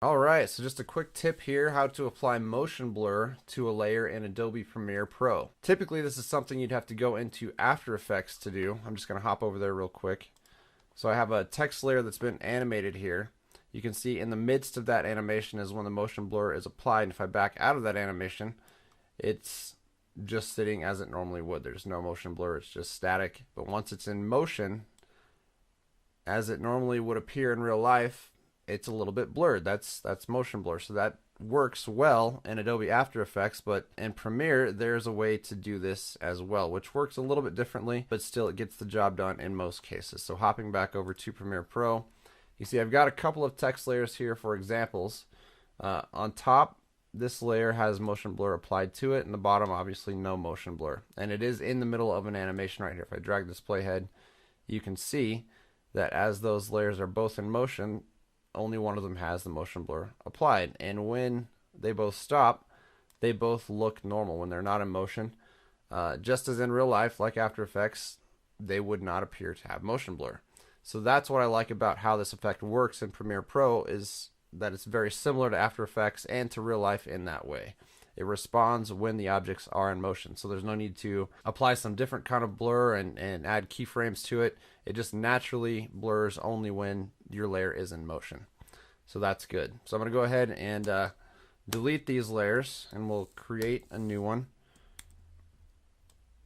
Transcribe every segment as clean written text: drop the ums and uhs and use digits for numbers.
Alright, so just a quick tip here, how to apply motion blur to a layer in Adobe Premiere Pro. Typically this is something you'd have to go into After Effects to do. I'm just going to hop over there real quick. So I have a text layer that's been animated here. You can see in the midst of that animation is when the motion blur is applied, and if I back out of that animation, it's just sitting as it normally would. There's no motion blur, it's just static. But once it's in motion, as it normally would appear in real life, it's a little bit blurred. That's motion blur. So that works well in Adobe After Effects, but in Premiere there's a way to do this as well, which works a little bit differently, but still it gets the job done in most cases. So hopping back over to Premiere Pro, you see I've got a couple of text layers here for examples. On top, this layer has motion blur applied to it, and the bottom obviously no motion blur. And it is in the middle of an animation right here. If I drag this playhead, you can see that as those layers are both in motion, only one of them has the motion blur applied, and when they both stop, they both look normal. When they're not in motion, just as in real life, like After Effects, they would not appear to have motion blur. So that's what I like about how this effect works in Premiere Pro, is that it's very similar to After Effects and to real life in that way. It responds when the objects are in motion, so there's no need to apply some different kind of blur and add keyframes to it. It just naturally blurs only when your layer is in motion. So that's good. So I'm going to go ahead and delete these layers, and we'll create a new one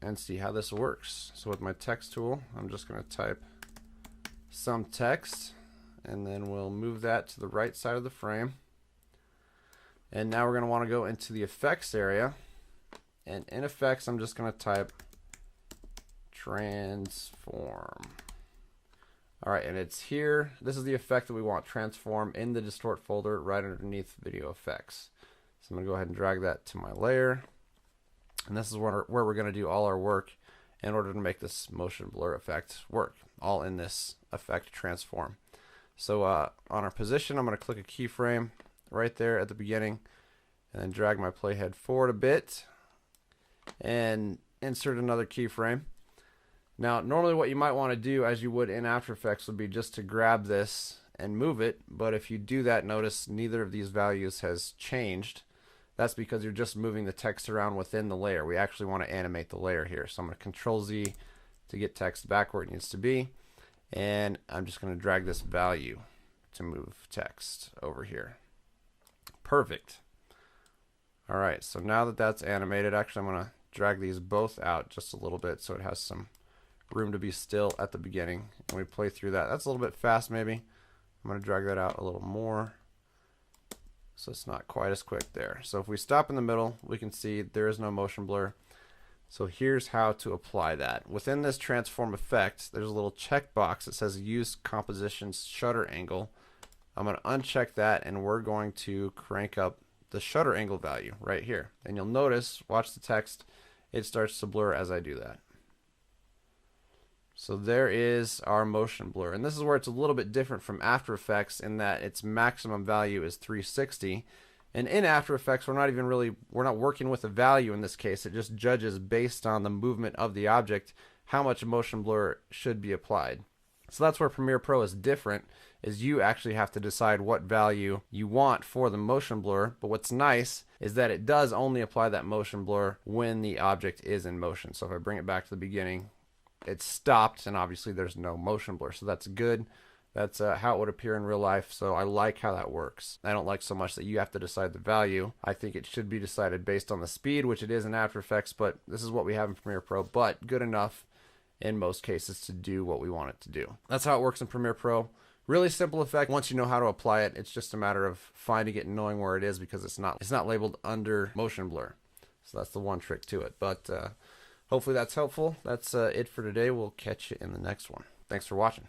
and see how this works. So with my text tool, I'm just going to type some text, and then we'll move that to the right side of the frame. And now we're going to want to go into the effects area, and in effects I'm just going to type transform. Alright, and it's here. This is the effect that we want, transform, in the distort folder right underneath video effects. So I'm going to go ahead and drag that to my layer, and this is where we're going to do all our work in order to make this motion blur effect work, all in this effect transform. So on our position, I'm going to click a keyframe right there at the beginning, and then drag my playhead forward a bit and insert another keyframe. Now normally what you might want to do, as you would in After Effects, would be just to grab this and move it, but if you do that, notice neither of these values has changed. That's because you're just moving the text around within the layer. We actually want to animate the layer here, so I'm going to Control Z to get text back where it needs to be, and I'm just going to drag this value to move text over here. Perfect. Alright, so now that that's animated, actually I'm going to drag these both out just a little bit so it has some room to be still at the beginning, and we play through that. That's a little bit fast maybe. I'm going to drag that out a little more so it's not quite as quick there. So if we stop in the middle, we can see there is no motion blur. So here's how to apply that. Within this transform effect, there's a little checkbox that says use composition shutter angle. I'm going to uncheck that, and we're going to crank up the shutter angle value right here. And you'll notice, watch the text, it starts to blur as I do that. So there is our motion blur. And this is where it's a little bit different from After Effects in that its maximum value is 360. And in After Effects, we're not working with a value in this case. It just judges based on the movement of the object how much motion blur should be applied. So that's where Premiere Pro is different, is you actually have to decide what value you want for the motion blur. But what's nice is that it does only apply that motion blur when the object is in motion. So if I bring it back to the beginning, it's stopped, and obviously there's no motion blur. So that's good. That's how it would appear in real life. So I like how that works. I don't like so much that you have to decide the value. I think it should be decided based on the speed, which it is in After Effects, but this is what we have in Premiere Pro, but good enough in most cases to do what we want it to do. That's how it works in Premiere Pro. Really simple effect. Once you know how to apply it, it's just a matter of finding it and knowing where it is, because it's not labeled under motion blur. So that's the one trick to it. But hopefully that's helpful. That's it for today. We'll catch you in the next one. Thanks for watching.